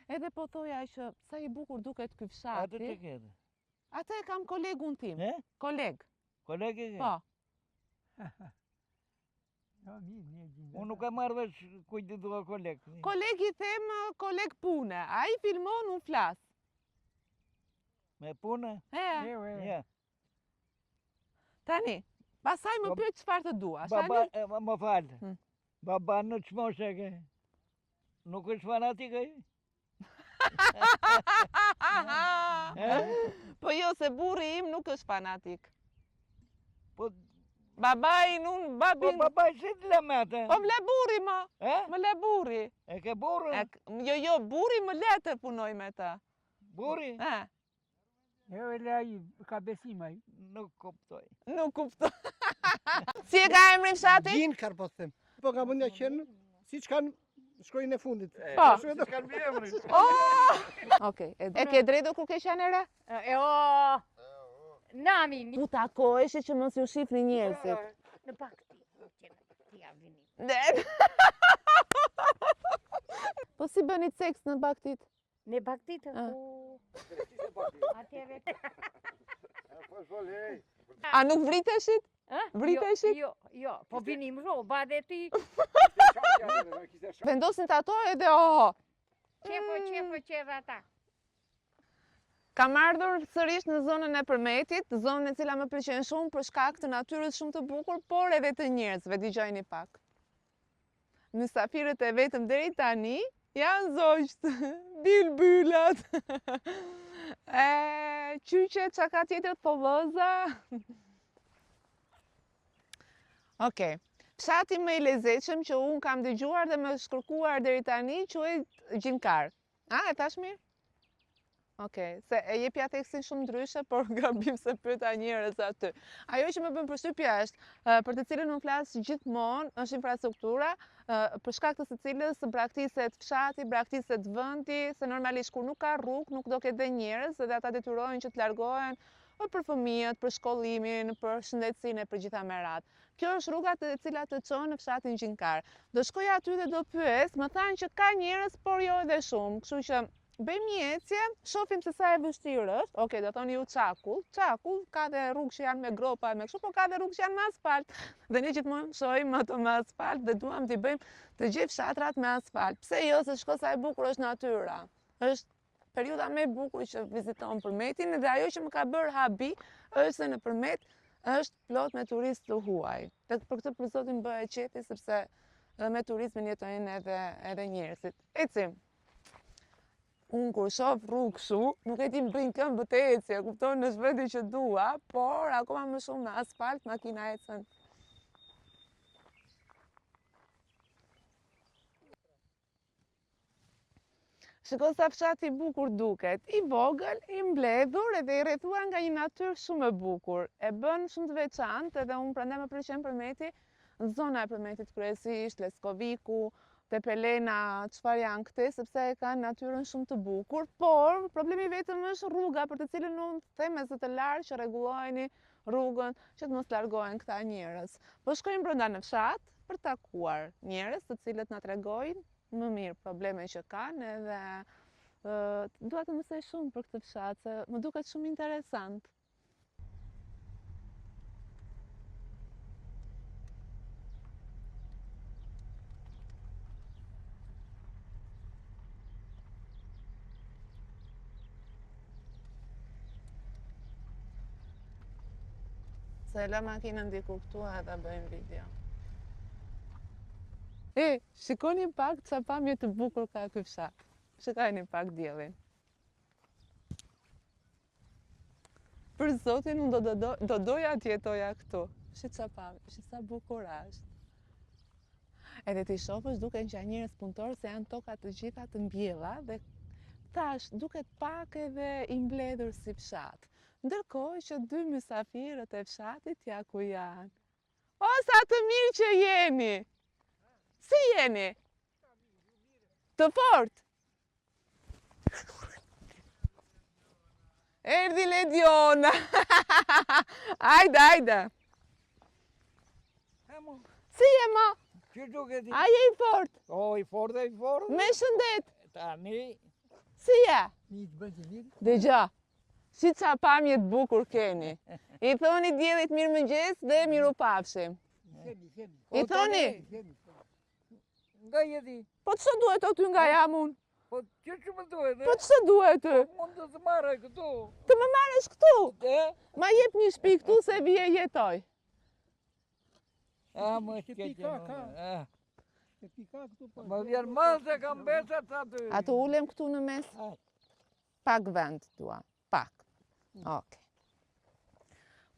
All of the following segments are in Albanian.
Edhe po thoja që sa i bukur duket ky Atë fshati. që kete? Atë e kam kolegun tim. Koleg. Kolege ke? Po. Unë nuk e marrë vesh kujt i dua koleg. Kolegi them koleg pune. Ai filmon, unë flas. Me punë? Ja. Tani, pasaj më pyet çfarë të dua. Baba, më falë. Baba në çmoshe ke? Nuk është fanatik ai? Po jo, se burri im nuk është fanatik. Po Babai nun, babin... Po babai si të lemete? Po më le burri ma. Më le burri. E ke burrë? Jo, burri më le të punoj me ta. Burri? Jo, e lej, ka besim ai. Nuk kuptoj. Nuk kuptoj. Si e ka emrin fshati? Gjinkar po them. Po ka mundja qenë siç kanë shkojnë e fundit. Po. Siç kanë mbi emrin. Okej, e ke drejtë kur ke qenë re? Nami. U takohesh që mos ju shifni njerëzit. Në bakti, ti avini. Po si bëni seks në baktit? Në baktit? Atjeve. A nuk vriteshit? Vriteshit? Jo, po vinim rroba dhe ti. Vendosin të ato edhe oho. Qefo ata. Kam ardhur sërish në zonën e Përmetit, zonën e cila më pëlqen shumë për shkak të natyrës shumë të bukur, por edhe të njerëzve, dëgjojini pak. Mysafirët e vetëm deri tani janë zogjt, bilbylat, qyqet, çka ka tjetër, thollëza. Okej. Fshati më i lezetshëm që unë kam dëgjuar dhe më shkërkuar deri tani quhet Gjinkar. E thash mirë? Okej, se e jepja tekstin shumë ndryshe, por gabim se pyeta njerëz aty. Ajo që më bën përshtypje është për të cilën unë flas gjithmonë është infrastruktura, për shkak të së cilës braktiset fshati, braktiset vendi, se normalisht kur nuk ka rrugë, nuk do ketë njerëz, dhe ata detyrohen që të largohen për fëmijët, për shkollimin, për shëndetësinë e për gjitha merat. Kjo është rruga e cila të çon në fshatin Gjinkar. Do shkoj aty dhe do pyes, më thanë që ka njerëz, por jo edhe shumë, kështu që bëjmë një ecje, shohim se sa e vështirë është. Okej, do thoni ju çakull, ka dhe rrugë që janë me gropa me kështu, por ka dhe rrugë që janë me asfalt. Dhe ne gjithmonë shohim ato me asfalt dhe duam t'i bëjmë të gjithë fshatrat me asfalt. Pse jo, se shko sa e bukur është natyra. Është periudha më e bukur që viziton Përmetin dhe ajo që më ka bërë habi është se në Përmet është plot me turistë të huaj. Dhe për këtë për zotin bëhet qefi sepse edhe me turizmin jetojnë edhe njerëzit. Ecim. Unë kur shoh rrugë kështu, nuk e di më bëjnë këmbë të ecje, kupton, në vendi që dua, por akoma më shumë në asfalt makina ecën. Shiko sa fshati i bukur duket, i vogël, i mbledhur edhe i rrethuar nga një natyrë shumë e bukur. E bën shumë të veçantë edhe unë prandaj më pëlqen Përmeti, zona e Përmetit kryesisht, Leskoviku, Tepelena, çfarë janë këte, sepse e kanë natyrën shumë të bukur, por problemi vetëm është rruga për të cilën unë them me zë të lartë që rregullojeni rrugën që të mos largohen këta njerëz. Po shkojmë brenda në fshat për të takuar njerëz të cilët na tregojnë më mirë probleme që kanë edhe dua të mësoj shumë për këtë fshat, se më duket shumë interesant. Se la makinën diku këtu edhe bëjmë video. Shikoni pak sa pamje të bukur ka ky fshat. Shikoni pak diellin. Për zotin, unë do doja të jetoja këtu. Shit sa pamje, shit sa bukur është. Edhe ti shohësh duken që janë njerëz punëtorë se janë toka të gjitha të mbjella dhe thash duket pak edhe i mbledhur si fshat. Ndërkohë që dy mysafirët e fshatit ja ku janë. O, sa të mirë që jeni! Si jeni? Të fort? Erdi Lediona! Ajde! Si je ma? Që duket i? A je i fort? O, i fort e i fort? Me shëndet! Tani, Si je? Një të bënë që mirë. Dëgja, si qa pamje të bukur keni. I thoni djelit mirëmëngjes dhe mirupafshim. Themi. I thoni, Themi. Nga jeti? po ç'o duhet aty nga jam unë? Po që më duhet? Po ç'o duhet ty? Mund të marrë këtu. Të më marrësh këtu? E? Ma jep një shtëpi këtu se vije jetoj. A, më Që shkeqe. pika ka. A, Se pika këtu po. Më vjen malë se kam besat aty. Ato ulem këtu në mes? Hajde. Pak vend tua, pak. Okej.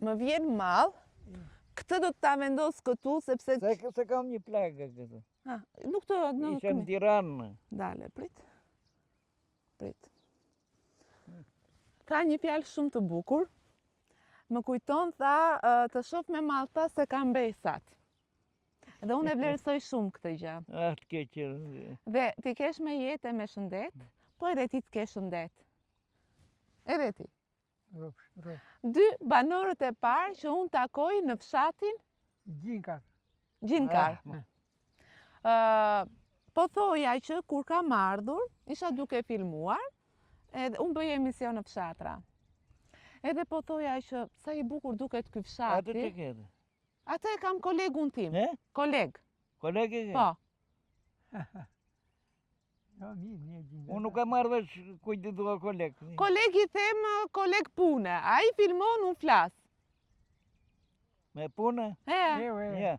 Më vjen mall, këtë do të ta vendos këtu sepse... Se kam një plagë këtu. Ha, nuk të... Ishe në Tiranë. Dale, prit. Prit. Tha një fjalë shumë të bukur. Më kujton, tha, të shoh me mallta se kam besat. Dhe unë e vlerësoj shumë këtë gjë. Ah, të keqë. Dhe ti kesh me jetë e me shëndet, po edhe ti të kesh shëndet. Edhe ti. Rrofsh. 2 banorët e parë që unë takoj në fshatin Gjinkar. Gjinkar. Po thoja që kur kam ardhur, isha duke filmuar, edhe unë bëj emision në fshatra. Edhe po thoja që sa i bukur duket ky Atë të fshati. ketë. Atë e kam kolegun tim. E? Koleg. Kolege ke? Po. Jo, mirë, Gjinkar. Unë nuk kam marrë vesh kujt të dua kolegë. Kolegi them koleg pune. Ai filmon, unë flas. Me punë? Jo, Ja.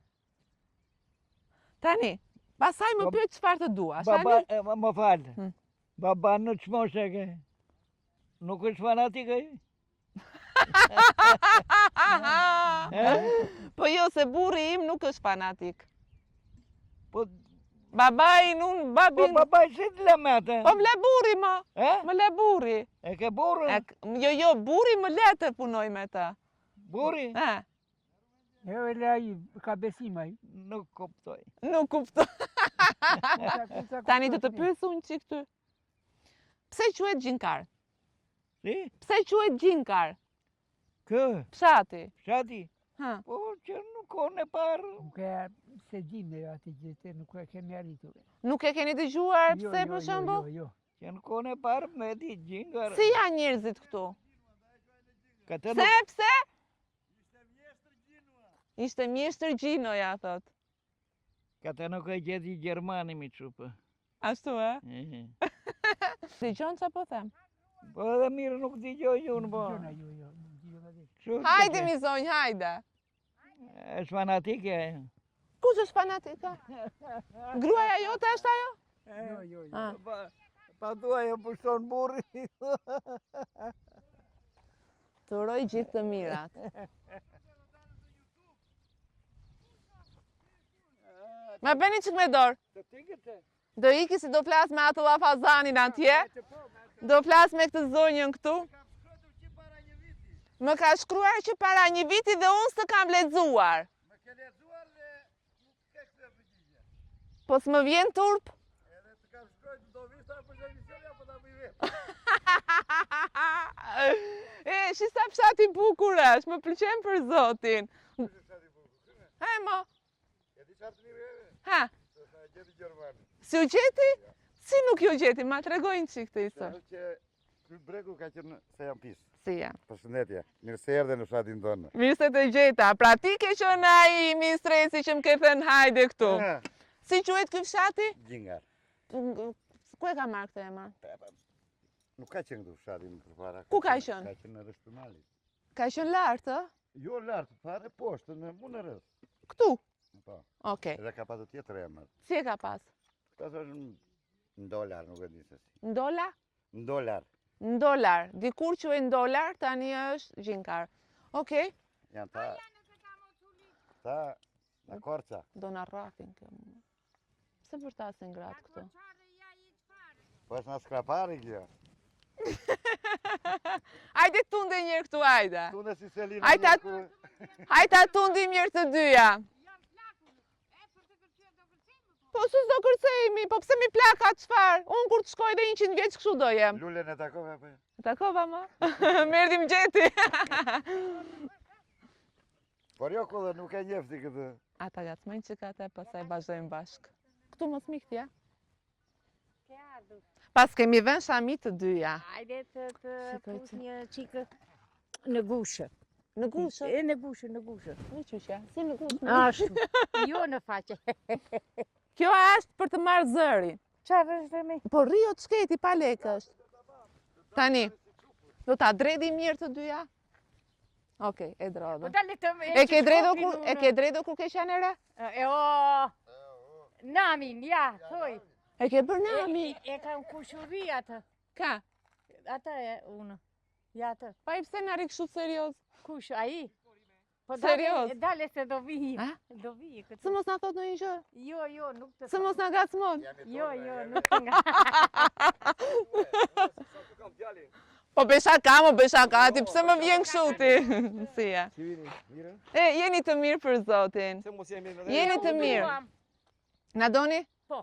Tani, pasaj më pyet çfarë të dua. Baba, më falë. Hmm. Baba në çmoshe ke? Nuk është fanatik ai? Po jo, se burri im nuk është fanatik. Po, Babajin unë, po babin... baba si të lë me atë? Po më le burri, ma. E? Më le burri. E ke burrë? Jo, burri më le të punoj me ta. Burri? Jo, e le ai, ka besim ai. Nuk kuptoj. Nuk kuptoj. Tani të pyes unë çik ty. Pse quhet Gjinkar? Si? Pse quhet Gjinkar? Kë? Fshati. Fshati? Ha. Po, që nuk kohën e parë. Nuk e se gjim ne atë gjë, nuk e kemi arritur. Nuk e keni dëgjuar pse për shembull? Jo. Që në kohën e parë me di Gjinkar. Si janë njerëzit këtu? Këtë Pse, nuk... pse? Ishte mjeshtër Gjinoja, thot. Këtë nuk e gjeti Gjermani mi qupë. Ashtu, e? Dëgjon çfarë po them? Po edhe mirë nuk dëgjoj unë, po. Jo. Kështu Hajde që- mi zonjë, hajde. Është fanatike. Kush është fanatika? Gruaja jote është ajo? Jo. Ah. Pa dua e pushton burri. Të uroj gjithë të mirat. Ma bëni çik me dorë. Të tikët e? Do iki si do flas me atë llafazanin atje. Do flas me këtë zonjën këtu. Më ka shkruar që para një viti dhe unë s'të kam lexuar. Me ke lexuar dhe nuk ke këtë përgjigje. Po s'më vjen turp. Edhe të kam shkruar do vista për emision apo ta bëj vetë. Shi sa fshati bukur është, më pëlqen për zotin. Ha, mo. E di çfarë të mirë e? Ha, Sa gjeti Gjermani. si u gjeti? Si nuk ju gjeti, ma tregojnë çik të isë. Që ky bregu ka qenë se jam pis. Si jam. Përshëndetje. Mirë se erdhe në fshatin tonë. Mirë se të gjeta. Pra ti ke qenë ai mistresi që më ke thënë hajde këtu. Si quhet ky fshati? Gjinkar. Ku e ka marrë këtë emër? Nuk ka qenë këtu fshati më përpara. Ku ka qenë? Ka qenë në rreth të malit. Ka qenë lartë, ë? Jo lart, fare poshtë në mund në rreth. Këtu. Po. Okej. Edhe ka pasur tjetër emër. Si e ka pas? Ka thënë në dolar, nuk e di se si. Ndola? Në dolar. Ndolar. Dikur quhej ndolar, tani është Gjinkar. Okej. Janë ta në Korça. Do na rrafin kjo. Pse vërtasin gratë këtu? Po është në skrapari kjo. Hajde tunde njërë këtu, hajde. Tu në si Selina. Hajde hajde tundim njërë të dyja. Po su s'do kërcejmi, po pse mi plaka çfarë? Unë kur të shkoj dhe 100 vjeç kështu do jem. Lulen e takove apo? Takova ma? Merdim gjeti. Por jo kollë nuk e njefti këtë. Ata gacmojnë që ka te, pasaj vazhdojmë bashkë. Këtu mos mikti, ja? Ke ardhur. Pas kemi vënë shami të dyja. Hajde të Shikoj pus që. një qikë në gushë. Në gushë? E në gushë, në gushë. Në qysha? Si në gushë? Ashtu. Jo në faqe. Kjo është për të marrë zërin. Çfarë është me? Po Rio të shketi pa lekë është. Tani, do ta drejdi mirë të dyja? Okej, e Po drodhëm. dalë të E ke drejdo kur ke qenë re? E o namin, ja, thoj. E ke bërë nami? E kam kushuri atë. Ka? Atë e unë. Ja atë. Pa i pse në rikë serioz? Kush, ai? Po Serios? dale se do vi. A? Do vi Se këtu. mos na thot në një gjë? Jo, nuk të Se mos na gacmon? Jo, nuk nga. Po besha ka, mo besha ka, ti pse më vjen kështu ti? Si ja. Si vini, mirë? E, jeni të mirë për zotin. Se mos jemi Jeni të mirë. Na doni? Po.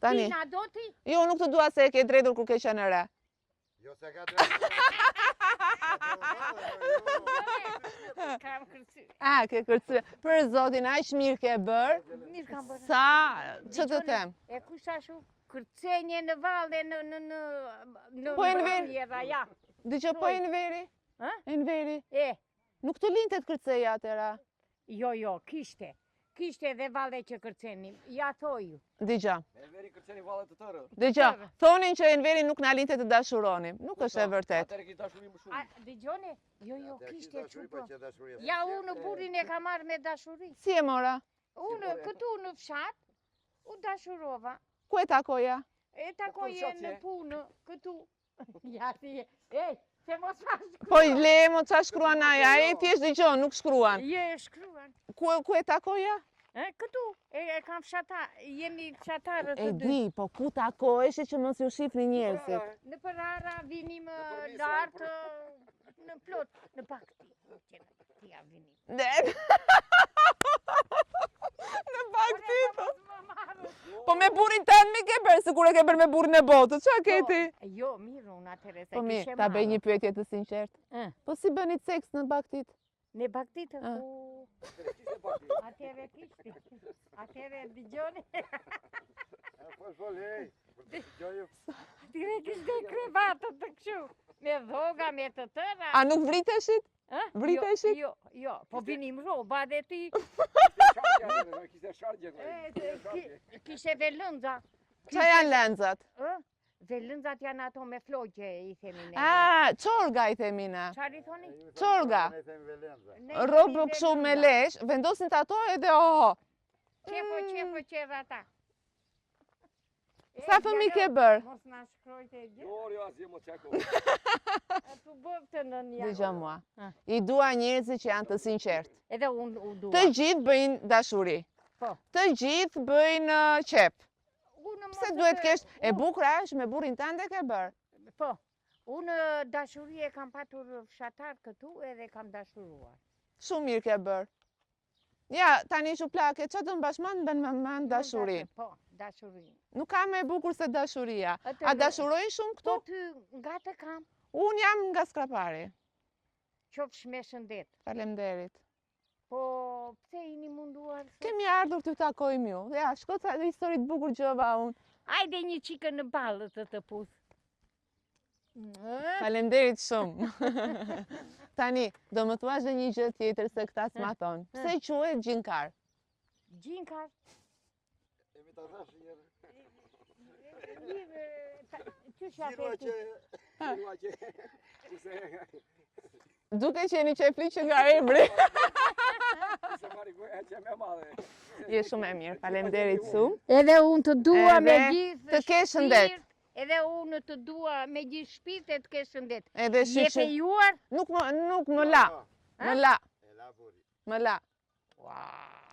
Tani. Ti na do ti? Jo, nuk të dua se e ke drejtur kur ke qenë re. Jo se ka drejtë. Kam kërcy. A, ke kërcy. Për zotin, aq mirë ke bërë. Mirë kam bërë. Sa, që të them? E kush ashtu? Kërcenje në valle në Po e në verë. Mjera, ja. Dëgjoj, po e në veri? Ha? E në veri? E, Nuk të lintet kërceja atëra. jo, kishte. Kishte edhe valle që kërcenim. Ja thoju. Dëgjoj. E veri kërceni vallet të tërë. Dëgjoj, thonin që e në veri nuk na lintet të dashuronim. Nuk është e vërtet. Atëre ki dashuri më A, shumë. dëgjoni? Jo, kishte çupo. dashuria. Ja, unë burin e kam marrë me dashuri. Si e mora? Unë këtu në fshat, u dashurova. Ku e takoja? E takoje fshat në je? punë, këtu. Ja, si e. Ej, se mos fash. Po i le, mo qa shkruan aja, e thjesht dëgjon, nuk shkruan. Je shkruan. Ku e takoja? Këtu, e kam fshatar, jemi fshatarët E të dy. di, po ku takohesh që mos ju shifni njerëzit. Në përara vinim lartë, në plot, në bakti. Ti ja vinim. Ne. Në bakti. Po me burin tënë mi ke bërë, se kur e ke bërë me burin e botës, qa ke ti? Jo, mirë unë atëre se Po mirë, kishe ta bëj një marrë. pyetje të sinqertë. Po si bëni seks në baktit? Në baktit, Ah. atëre kishti. Atëre dëgjoni. Dire kishte krevatët të këshu. Me dhoga, me të tëra. A nuk vriteshit? Vriteshit? Jo, po vinim roba dhe ti. Kishte shargje. Kishe velënza. Qa janë lenzat? Velënzat janë ato me flogje, i themi ne. A, qorga i themi na. Çfarë i thoni? Qorga. Ne Robë themi kështu me velënza. lesh, vendosin të ato edhe oho. Qefo ata. Sa fëmi ke bërë? Mos na shkrojte e gjë. Jo, asje mo qeko. Tu bëftë në një. Dëgjoj mua. Ah. I dua njerëzit që janë të sinqertë. Edhe unë u dua. Të gjithë bëjnë dashuri. Po. Të gjithë bëjnë qep. Unë Pse mos duhet të- kesh? E unë- bukra është me burrin tënde ke bërë. Po. Unë dashuri e kam patur fshatar këtu edhe kam dashuruar. Shumë mirë ke bërë. Ja, tani që plake, që të mbashman bën më mën dashurin. Po, dashurin. Nuk ka me bukur se dashuria. Atë A lo- dashurojnë shumë këtu? Po ty nga të kam, Unë jam nga Skrapari. qofsh me shëndet. Faleminderit. Po, pse jeni munduar? Kemi ardhur t'ju takojmë ju. Ja, shko ca histori të bukur gjova unë. Ajde një qikë në balë të pus. Faleminderit shumë. Tani, do më thuash dhe një gjë tjetër se këta s'ma thonë. Pse quhet gjinkar? Gjinkar. Qysh ja theti? Duke që jeni qefli që nga emri. Je shumë e mirë, faleminderit shumë. Edhe unë të dua me Edhe gjithë të kesh shëndet. shpirt, edhe unë të dua me gjithë shpirt e të kesh shëndet. Edhe Je shiqë. fejuar? Nuk më la. Më la. Më la.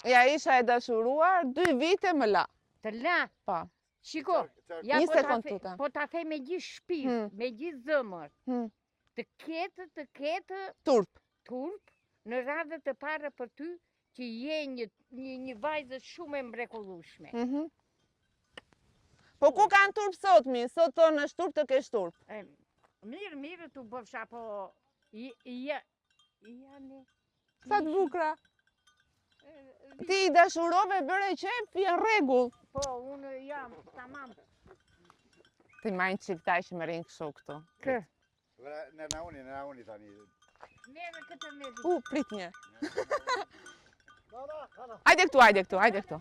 Ja isha e dashuruar, 2 vite më la. Të la. Po. Shiko, ja Një po ta sekond the- tuta. po ta the me gjithë shpirt, me gjithë zëmër. Të ketë Turp. turp në radhët të para për ty që je një vajzë shumë e mrekullueshme. Po ku kanë turp sot mi? Sot tonë është turp të kesh turp. Mirë tu bëfsha, po janë... Sa të bukra. Ti i dashurove bëre qep, janë rregull. Po, unë jam, tamam. Ti marrin çiktaj që më rinë kështu këtu. Kë. Na uni tani. Merë këtë merë. Prit një. Hajde këtu.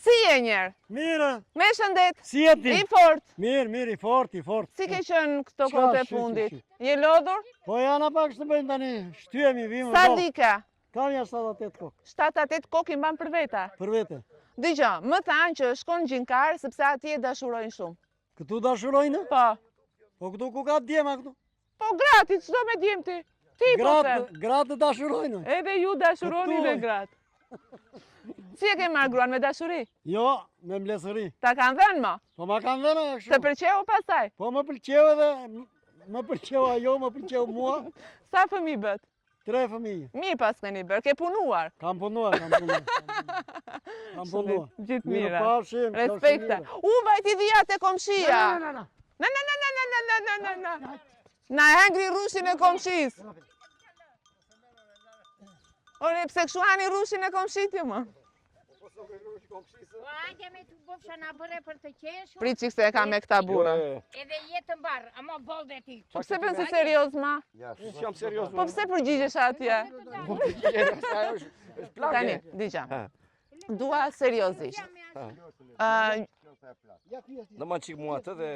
Si je njerë? Mirë, Me shëndet, si e ti? i fort. Mirë, i fort. Si ke qenë këto Qa, kohët e shi. fundit? Je lodhur? Po janë pak të bëjmë tani, shtyemi, vimë. Sa dika? Kam ja 78 kokë, 7-8 kokë i mban për veta. për vete. Dgjoj, më thanë që shkon gjinkarë sepse atje dashurojnë shumë. Këtu dashurojnë? Po. Po këtu ku ka djema këtu? Po grati, çdo me djem ti. Ti po them. Gratë dashurojnë. Edhe ju dashuroni Këtu. dhe gratë. Si e ke marrë gruan me dashuri? Jo, me mlesëri. Ta kanë dhënë më? Po ma kanë dhënë Të kështu. pëlqeu pastaj? Po më pëlqeu edhe, më pëlqeu ajo, më pëlqeu mua. Sa fëmijë bët? 3 fëmijë. Mirë pas keni bërë, ke punuar. Kam punuar. Kam punuar. Gjithë Mirë mira. pashim. Respekte. Vajti dhia te komshia. Na. Na e hangri rushin e komshis. Ore, pse kështu hani rushin e komshit ju më? Po hajde me të bofsha na bëre për të qeshur. Prit që se e ka me këta bura. Edhe jetë mbar, ama boll dhe ti. Po pse bëse serioz ma? Jam serioz. Po pse përgjigjesh atje? Tani, digja. Dua seriozisht. Në ma qik mua të dhe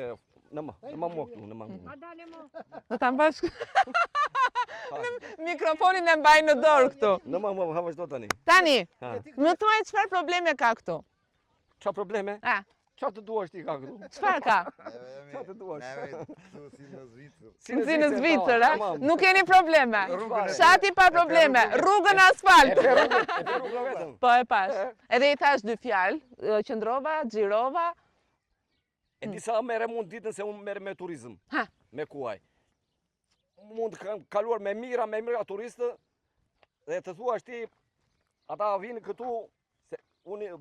në ma mua këtu, në ma mua. A dale mo. Do ta mbash mikrofonin e mbaj në dorë këtu. Në ma mua, ha vazhdo tani. Tani, Ha. më thuaj çfarë probleme ka këtu? Qa probleme? A, Qa të duash ti ka këtu? çfarë ka? Qa të duash? Si në Zvicër, a? Tamam. Nuk keni probleme. Rrugën e- Shati pa probleme. Rrugën asfalt. E rrugë vetëm. Po e pash. Edhe i thash dy fjalë, qëndrova, xhirova. E disa mere mund ditën se unë mere me turizm. Ha. Me kuaj. Mund të kam kaluar me mira turistë dhe të thuash ti, ata vinë këtu, se unë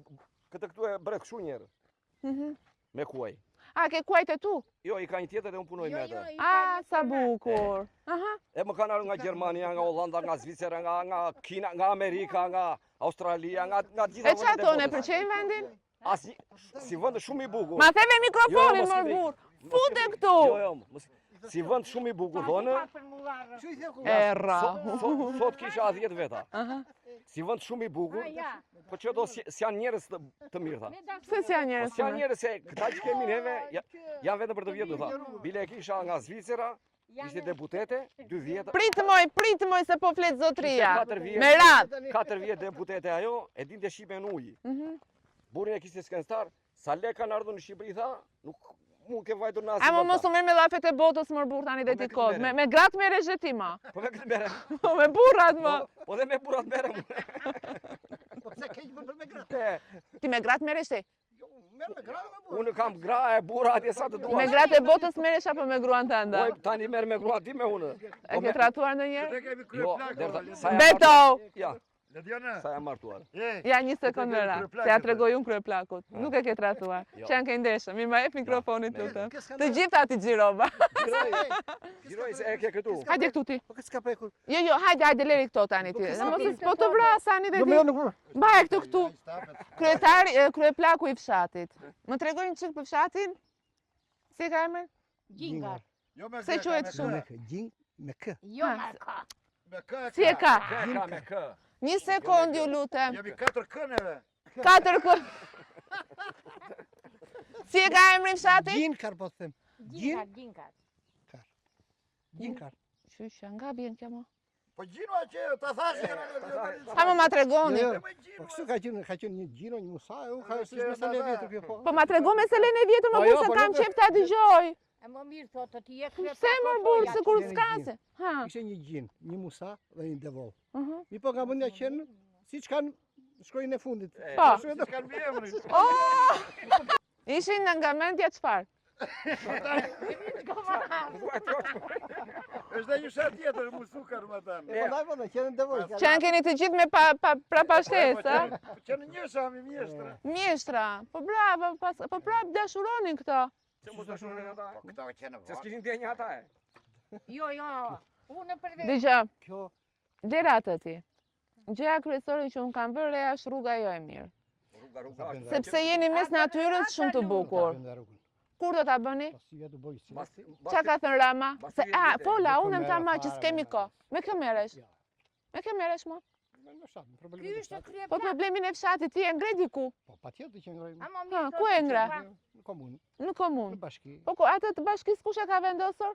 këtë këtu e bret këshu njerë, me kuaj. A, ke kuajt e tu? Jo, i ka një tjetër dhe unë punoj me atë. A, sa bukur. Aha. E më kanë ardhur nga Gjermania, nga Hollanda, nga Zvicera, nga Kina, nga Amerika, nga Australia, nga gjitha E qa tonë, e pëlqejnë vendin? Si vend shumë i bukur. Ma theve mikrofonin, Jo, mos më i vej. burr. Fute këtu. Si vend shumë i bukur, thonë. Erra. Sot kisha 10 veta. Aha. Si vend shumë i bukur, po që do si janë njerëz të mirë, tha. Pse si janë Po njerëz? si janë njerëz se këta që kemi neve, janë vetëm për të vjetë, tha. Bile e kisha nga Zvicera, ishte deputete, 2 vjetë. Pritë moj se po flet zotria. Ishte 4 vjetë. Me radhë. 4 vjetë deputete ajo, e dinte shqipen ujë. Burin e kishte skenstar, sa lek kanë ardhur në Shqipëri, tha, nuk mund ke vajtur në asnjë. A mos u merr me llafet e botës më burr tani dhe Po, ti me kod. këtë Me gratë merresh dhe ti ma. Po me këtë mere. Po me burrat më. Po dhe me burat mere mu. Po pse keq më për me gratë? Ti me gratë merresh ti? Merr me gratë me burr. Unë kam gra e bura atje sa të Me duash. gratë e botës merresh apo me gruan tënde? Oj, tani merr me grua ti me unë. E ke tratuar ndonjëherë? Jo, sa jam Beto. Ja, sa jam martuar. Ja një sekondë në radhë, se ja tregoj unë kryeplakut. Nuk e ke tratuar. Jo. Që janë ke ndeshëm, mi ma jep mikrofonin lutem. Të gjitha ti xhirova. Gjiroj se e ke këtu. Hajde këtu ti. Po këtë s'ka prekur. Jo, hajde leri këto tani ti. Mos po të vrasani dhe Jo ti. më nuk. Mbaje këtu. Kryeplaku i fshatit. Më tregoj një çik për fshatin? Si ka emrin? Gjingar. Se quhet kështu? Me kë, gjing me kë. Jo me ka. Si e ka? Ka me kë. Një sekond ju lutem. Jemi 4 këneve. 4 kë. Si e ka emrin fshati? Gjin kar po them. Gjingar, gjingar. Gjin kar. Qysha, nga bjen kjo mo? Po gjinua që ta thashe. Ha më ma tregoni. Jo. Po kështu ka qenë një gjino, një musa, u ka është me sa le vjetër kjo po. Po ma trego me selen e vjetër më Po burë jo, se po kam nuk e- qef ta dëgjoj. E më mirë thotë ti je krye. Pse më burë se kur Gjeni s'ka gjin. se? Ha. Ishte një gjin, një musa dhe një devol. Mhm. Mi po nga mundja qenë, siç kanë shkojnë e fundit. Po. Shkojnë dhe- Kanë emrin. Oh! Ishin nga mendja çfarë? Është dhe një shet tjetër musukar më tanë. Po ndaj po, qenë devol. Që janë keni të gjithë me prapashtesë, a? Që në një shami mjeshtra. Mjeshtra. Po bravo, po prap dashuronin këto. Që mos dashuronin ata. Po këto qenë Se s'kishin ndjenjë ata e. Jo, unë për vetë. Dëgjoj, Kjo dera të ti. Gjëja kryesore që unë kam bërë reja është rruga jo e mirë. Rruga. Sepse jeni mes natyrës shumë të bukur. nga rrugën. Kur do ta bëni? Pasia do bëj si. Qa ka thënë Rama? Se, vite. fola, Nuk unë më ta merre ma që fare, s'kemi unë. ko. Me kë meresh? Ja. Me kë meresh mo? Në fshat, në problem. Ky është krye Po problemin e fshatit ti e ngre diku, Po patjetër që ngrojmë. Ama Ha, mirë. ku e ngra? Në komunë, në në komunë. bashki. Po atë të bashkisë kush e ka vendosur?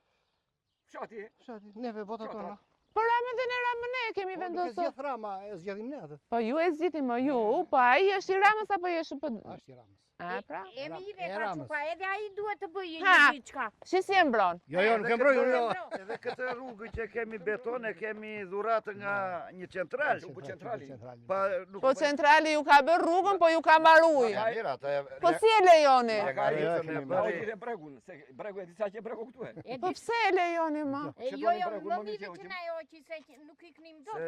Fshati, Fshati, neve vota Qa tona. Po Rama dhe ne Rama ne e kemi Po, nuk e vendosur. zgjedh Rama, e zgjedhim ne atë. Po ju e zgjidhni më ju, po ai është i Ramës apo je shumë për... Është i Ramës. A, pra? E mire E ka Ramës. çupa, edhe ai duhet të bëjë Ha. një diçka. Shi si e mbron? Jo, nuk e mbroj, jo. Edhe këtë rrugë që kemi beton e kemi dhuratë nga një central. Po centrali. Pa nuk Po centrali ju ka bërë rrugën, po ju ka mbaruj. Ja, mira, ata Po si e lejoni? E bregun, se bregu e disa që bregu këtu e. Po pse e lejoni ma? Që Jo, doni jo, bregu, më më vive vjen që na jo që se nuk i knim dot.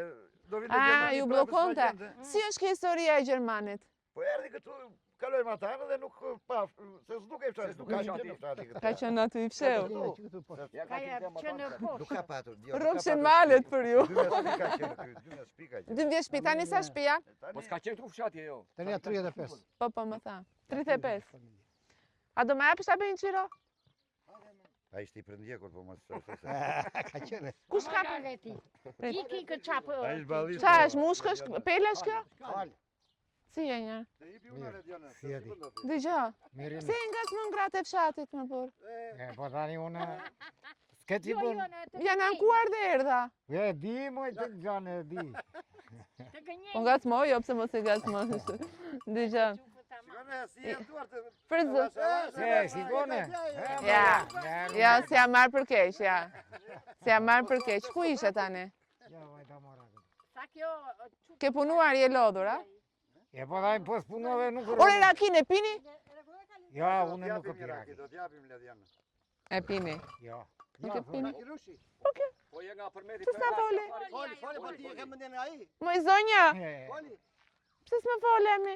do vinte A, ju blokonte. Si është kjo historia e Gjermanit? Po erdhi këtu, kalojmë ata dhe nuk pa, se s'duke fshati, nuk ka qenë fshati këtu. Ka qenë aty i fsheu. Ja Ka që në poshtë. Nuk ka patur. Rrofshin malet për ju. 12 ka qenë këtu, 12 spika. 12 shtëpi, tani sa shtëpi janë? Po s'ka qenë këtu fshati jo. Tani janë 35. Po, më tha. 35. A do më japësh ta bëj një qiro? A ishte i prëndjekur, po mos Ka qenë. Kush ka Ka veti. Iki kë çapë. A ishte ballisht. Qa është, mushkë është, pele është kjo? Si e një? Fjeti. Dëgjo, Mirin. pse nga s'më ngratë e fshatit më për? Po tani unë s'ke ti Jo, bën. jo, në të Janë ankuar dhe erdha. E di moj të gjanë e di. të gënjej. Po ngacmoj, jo pse mos e ngacmoj. Dëgjo. Shikone, si e duar të... Për zë. Se, shikone. Ja, ja, si ja marrë për keq, ja. Si ja marrë për keq. Ku ishe tani? Ja, vajta mora. Sa kjo Ke punuar je lodhur, a? E po daj pos punove nuk Ore rakin e pini? Ja, unë nuk e piraki. Do t'japim ledjanë. E pini. Ja. Nuk e pini. Po je nga përmeti Pse s'na fole? Fali, fali, po ti e ke mendjen ai. Moj zonja, Fali. pse s'me folemi?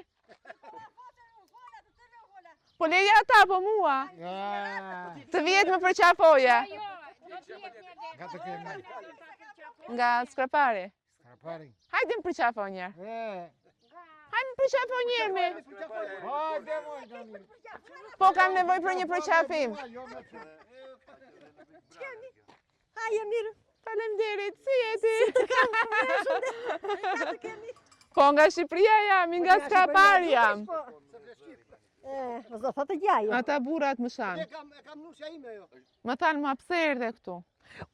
Po leja ata, po mua. Ja. Të vijet më përqafoja. Jo, do të jep një dhe. Nga të kemi. Nga skrapari. Skrapari. Hajde më përqafo një. Hajde më përqafo një me. Hajde moj tani. Po kam nevoj për një përqafim. Haje mirë. Faleminderit, si jeti? Po nga Shqipëria jam, nga Skrapari jam. Mos do thotë gjaj. Ata burrat më shanë. E kam nusja ime jo. Më thanë ma pse erdhe këtu.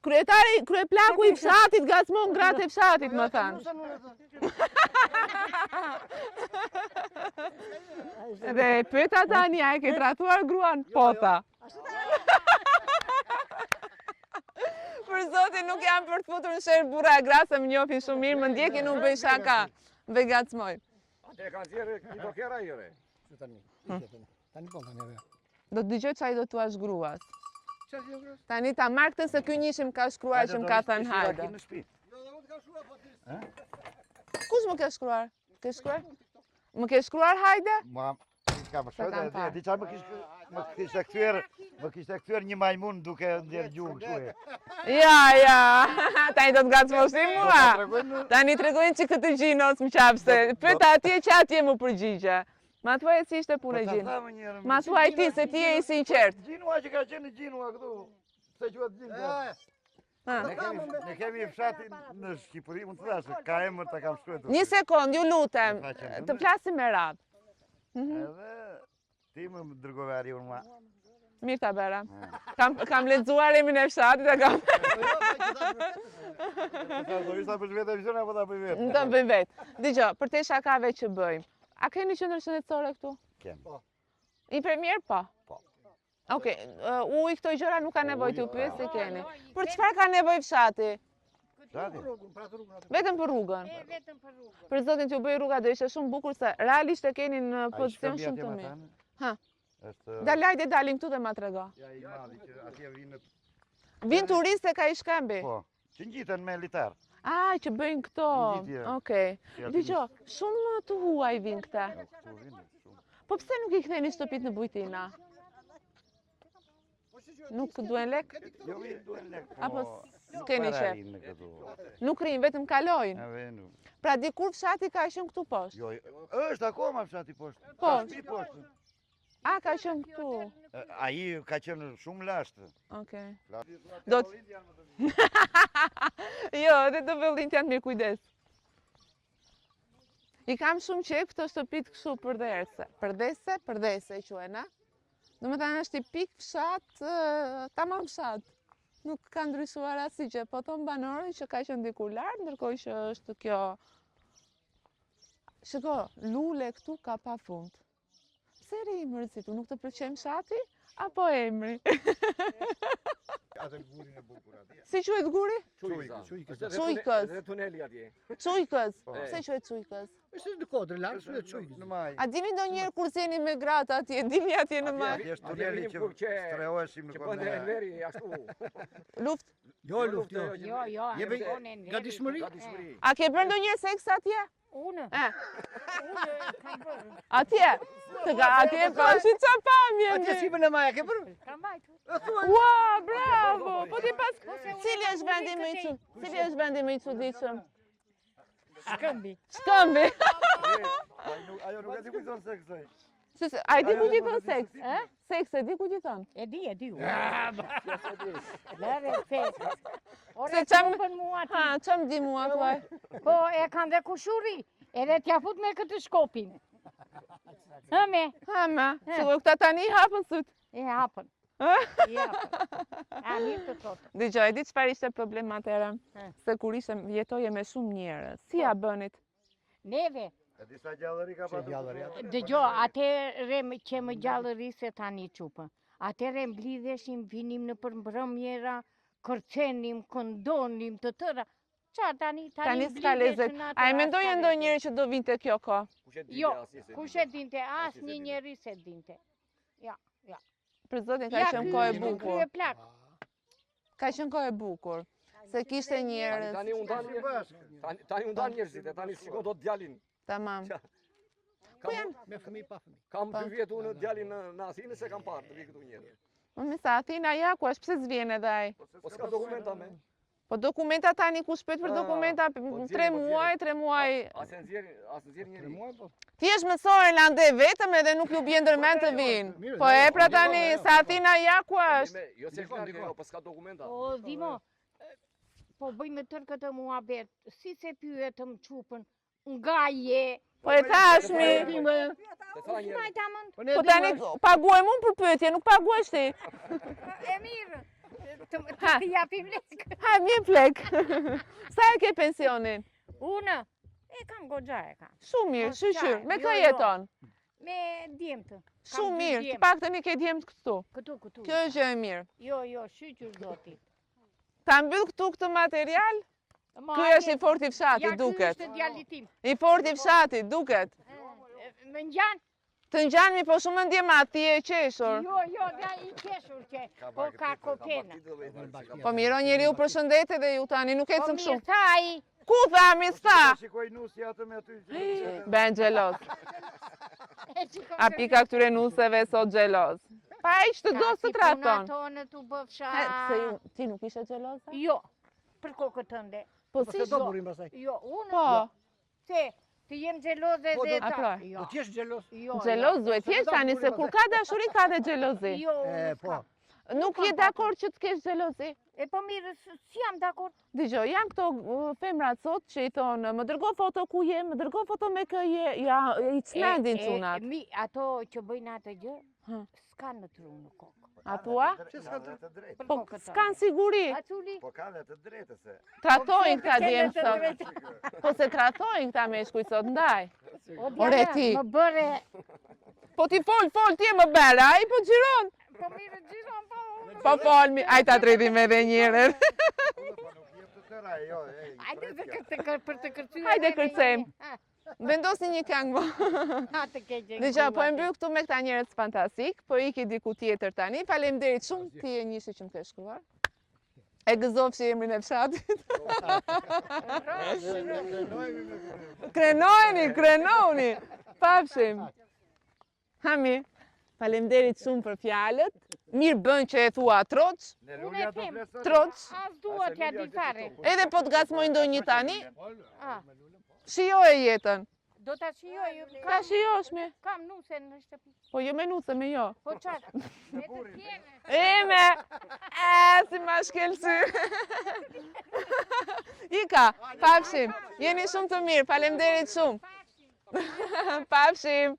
Kryeplaku i fshatit gacmon gratë e fshatit, më thanë. Dhe pyeta tani, a e ke tratuar gruan? Po tha. Për zotin nuk jam për të futur në sherë burra e grasë, më njofin shumë mirë, më ndjekin unë bëj shaka, dhe gacmoj. Ate kanë zjerë i do kera i re. Që tani? Tani po tani edhe. Do të dëgjoj çaj do t'ua zgruas. Çfarë gjë gras? Tani ta marr këtë se ky njishim ka shkruar që më ka thënë hajde. Në shtëpi. Jo, dhe mund të ka shkruar po ti. Kush më ke shkruar? Ke shkruar? Më ke shkruar hajde? Ma, ka më Se kam parë. di çfarë më kishte kthyer një majmun duke ndjer gjuhë kështu e. Ja. Tani do të ngacmosh ti mua. Tani tregojnë që këtë gjinos më qapse. Pyeta atje që atje më përgjigje. Ma thuaj si ishte punë e gjinë. Ma thuaj ti se ti je i sinqert. Gjinua që ka qenë gjinua këtu. Se quhet gjinë. Ne kemi fshati në Shqipëri, mund të thashë, ka emër ta kam shkruar. Një sekond, ju lutem. Të flasim me radhë. Edhe ti më dërgove ari unë ma. Mirë ta bëra. Kam lexuar emrin e fshatit e kam. Do ishta për vetë vizion apo ta bëj vetë? Do bëj vetë. Dgjoj, për te shakave që bëjmë. A keni qendër shëndetësore këtu? Kemë. I premier po? Po. Okej, uji këto gjëra nuk ka nevojë t'ju pyes se keni. Për çfarë ka nevojë fshati? Vetëm për rrugën. Vetëm për rrugën. Për zotin t'ju bëj rruga do ishte shumë bukur se realisht e keni në pozicion shumë të mirë. Ha. Dalajde dalim këtu dhe ma trego. Ja i madhi që atje vinë. Vin turistë ka i shkambi. Po. Që ngjiten me litar. Ah, që bëjnë këto. Ngjitje. Okej. Dgjoj, shumë të huaj vin këta. Këtu vinë shumë. Po pse nuk i ktheni shtëpit në bujtina? Nuk duen lek? Jo vinë duhen lek. Apo s'keni qef? qef? Nuk rinë, vetëm kalojnë. Ja venu. Pra dikur fshati ka qenë këtu poshtë. Jo, është akoma fshati poshtë. Poshtë. Shtëpi poshtë. A, ka qenë këtu. Ai ka qenë shumë lashtë. Okej. Do të... Jo, edhe do vëllin të janë mirë kujdes. I kam shumë qef këto shtëpit kështu përdese e quhen, a? Do me thënë është i pik fshat, tamam fshat. Nuk ka ndryshuar asgjë, po thon banorët që ka qenë diku lart, ndërkohë që është kjo... Shiko, lule këtu ka pa fund. Pse ri mërzitu, nuk të pëlqen fshati? Apo emri? Atë gurin e bukur atje. Si quhet guri? Çujkës. Çujkës. Dhe tuneli atje. Çujkës. Pse quhet Çujkës? Është në kodër, lart është çujkës. Në maj. A dini ndonjëherë kur zeni me gratë atje, dini atje në maj? Atje është tuneli që strehoheshim në Që bënde Kornea. Enveri ashtu. Luft. Jo, luft, jo. Jo, Jebe gatishmëri? Gatishmëri. A ke bërë ndonjëherë seks atje? Unë? Eh, Unë kam bërë. atje? Atje pashi qa pamje. Atje si në maja ke bërë? Kam bajtur. Ua, bravo! Po ti pas... Ose Cili është vendi më i çuditshëm? Cili është vendi më i çuditshëm? Shkëmbi. Shkëmbi. Ajo nuk e di kujton seksoj. A i di ku gjithon seks? Seks e di ku gjithon? E di u. Lere fes. Ore Se të qam- mumpën mua ti. Ha, që më di mua thuaj? Po e kanë dhe kushuri. Edhe t'ja fut me këtë shkopin. Hëme, Ha, ma. Sigur këta tani i hapën syt. e hapën. I hapën. A mirë të thotë. Dëgjoj, di çfarë ishte problemi atëherë? Ha. Se kur jetoje me shumë njerëz. Si ja bënit? Neve, E disa gjallëri ka patur. dëgjo, atëre që më gjallëri se tani çupën. Atëre mblidheshim, vinim në përmbrëmjera, kërcenim, këndonim të tëra. Qa tani Tani s'ka lezet. A e mendoje ndonjëherë që do vinte kjo kohë? Jo, kush e dinte, as një njeri se dinte. Ja. Për zotin ka Ja, qenë ky kohë e është bukur. krye plak. Ka qenë kohë e bukur. Se kishte njerëz. Tani unë tani unë dan njerëzit, e tani shikon do të djalin. Tamam. Me fëmijë pa fëmijë. Kam 2 vjet unë djalin në Asinë se kam parë të vi këtu njerëz. Më misa, Athina ja ku është, pse s'vjen edhe ai? Po s'ka dokumenta me. Po dokumenta tani ku shpet për dokumenta 3 muaj, 3 muaj. As e nxjerr njëri. Ti je mësore lande vetëm edhe nuk ju bie ndërmend të vinë. Po e pra tani se Athina ja ku është. Jo se ka, po s'ka dokumenta. O, Zimo, po bëjmë tërë këtë muhabet, si se pyetëm çupën, nga je? Po e tashmi. Të tha Si njerëz. ma tamën? Po tani paguajmë unë për pyetje, nuk paguash ti. E mirë, të japim lekë. Ha, mirë plek. Sa e ke pensionin? Unë, e kam goxha e kam. Shumë mirë, Po, shqyr. qaj, Me jo, kë jo. jeton? Me djemtë. Kam Shumë dy mirë. Të djemë. paktën i ke djemt këtu. Këtu. Kjo është gjë e mirë. Jo, shqyqyr zotit. Ta mbyll këtu këtë material? Ma, Ky është i forti fshati, Ja, duket. ky është djali tim. I forti fshati, duket. Më ngjan? Të ngjanmi, po shumë ndjema, ti e qeshur. Jo, da i qeshur që, po ka kopena. Po miro njeriu përshëndet edhe ju tani, nuk Po ecëm mirë shumë. thaj, Ku tha, mi sta? Shikoj nusi atë me aty. Ben xheloz. e qikon A pika këtyre nuseve sot xheloz. Pa i që të do së traton. tonë të bëfsha. Se ju, ti nuk ishe xheloza? Jo, për kokët tënde. Po Po si se do shdo? burim pastaj. Jo, unë. Po, Se, të jem xheloze Po, dhe a pra, Jo. Do t'jesh xhelos. Jo, xheloz duhet jesh tani, se kur ka dashuri ka dhe xhelozi. Jo, E, po. Nuk je dakord që të kesh xhelozi? E po mirë, si jam dakord? Dgjoj, janë këto femrat sot që i thonë, më dërgo foto ku je, më dërgo foto me kë je, ja, i cnendin cunat. Ato që bëjnë atë gjë, Ha. s'kan në tru në kokë. A thua? Të drejtë. Për Po kokët tënde. s'kan siguri, A culi? Po ka dhe të drejtë se. tratojnë këta Kene djemë të sot. drejtë. Po se tratojnë këta meshkuj sot, ndaj. O, Ore djala, ti. Më bëre. Po ti fol, ti e më bere, a i po gjiron. Po mirë, gjithon po. Po folmi, aj ta tretim edhe njëre. Po nuk jep të tëra, jo. Hajde për të kërcyre. Hajde kërcejmë. Vendosni një këngë më. Ha të keqe. Dëgjoj, po e mbyll këtu me këta njerëz fantastik, po iki diku tjetër tani. Faleminderit shumë, ti e njëshi që më ke shkruar. E gëzofshi emrin e fshatit. Krenoni. Pafshim. Hami, faleminderit shumë për fjalët. Mirë bën që e thua troç, Në lulja do fleson. troç. As dua t'ja di fare. Edhe po të gacmoj ndonjë tani, Ah, shijo e jetën. Do ta shijoj. Ka shijosh me? Kam nuse në shtëpi. Po jo me nuce, me jo. Po çfarë? Me të tjene. Eme! Si ma shkelësy. Ika, pafshim. Jeni shumë të mirë, faleminderit shumë. Pafshim.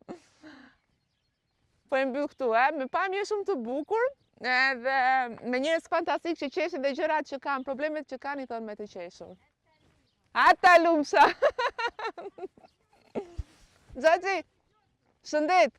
Po e mbyll këtu, me pamje shumë të bukur, edhe me njerëz fantastik që qeshin dhe gjërat që kanë, problemet që kanë i thonë me të qeshur. Ata lumsha. Xhaxhi, shëndet.